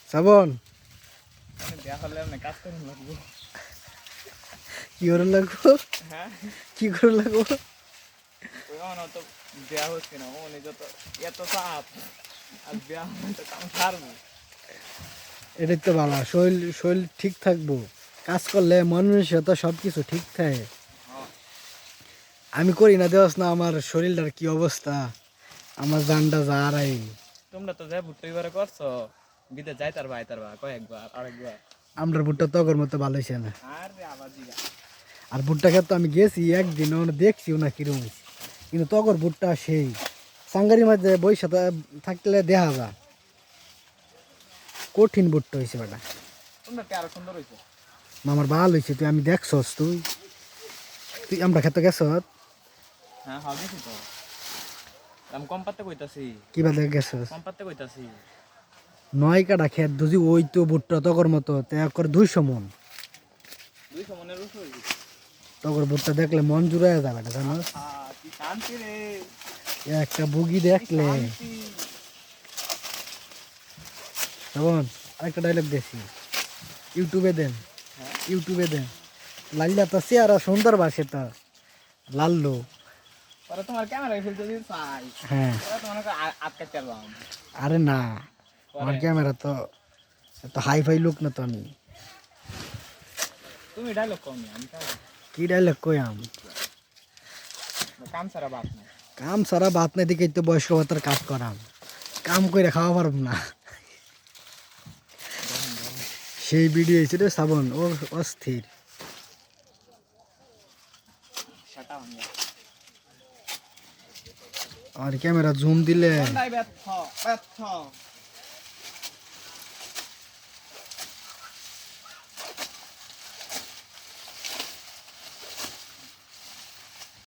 শ্রাবণ বিয়া হলে আমি কাজ করে লাগবো। কি করে লাগবো? হ্যাঁ কি করে লাগবো? তো বিয়া হচ্ছে না ও নিজে তো এত চাপ আর বিয়া হলে তো কাম ছাড়বো। এটাই তো ভালো, শরীর শরীর ঠিক থাকবো, কাজ করলে মানুষের তো সব কিছু ঠিক থাকে। আমি করি না, দেওয়াস না আমার শরীরটার কি অবস্থা, আমার জানটা যা আড়াই। তোমরা তো যাই ভুট্টো এবারে করছো বিদেশ যাইতার বা কয়েকবার আরেকবার। আমরার ভুট্টা তগর মতো ভালো হয়েছে না। আর রে আবার জিগা আর ভুট্টা খেতে আমি গেছি একদিন, দেখছিও না কিরম হয়েছে, কিন্তু তগর ভুট্টা সেই সাঙ্গারির মধ্যে বইসা থাকলে দেখা যা কঠিন ভুট্টা হয়েছে বেটা। তোমরা কি আরো সুন্দর হয়েছে। আমার ভালো হয়েছে, তুই আমি দেখছস, তুই তুই আমরা খেতে গেছ হ্যাঁ হ্যাঁ গেছি তো আমি কম পাতে কইতাছি কি বাদে গেছস? কম পাতে কইতাছি। 9 কাটা খেত বুঝি, ওই তো ভুট্টা তগর মতো করে 200 মন। 200 মনের উপর হয়ে গেছে। তগর ভুট্টা দেখলে মন জুড়াইয়া যাবে না জানো। কি শান্তি রে, একটা বুগি কি দেখলে। শান্তি। যেমন আরেকটা ডায়লগ দেখছি, ইউটিউবে দেন, হ্যাঁ ইউটিউবে দেন, লাল্লা তো চেয়ারা সুন্দর বাসে তো লাল্লু। পরে তোমার ক্যামেরায় ফেলতে দিন চাই। হ্যাঁ পরে তোমার আটকা চালবাম। আরে না, আমার ক্যামেরা তো এত হাই ফাই লুক না তো আমি। তুমি ডায়লগ কম আমি কি ডায়লগ কই আমি? কাম সারা বাপ না। কাম সারা বাত নাই দিকে তো বয়স্ক ভাতার কাজ করাম, কাম করে খাওয়া পারব না। সেই ভিডিও হয়েছে রে শ্রাবণ, ও অস্থির। সেটা আমি আর ক্যামেরা জুম দিলে কোনটাই ব্যর্থ ব্যর্থ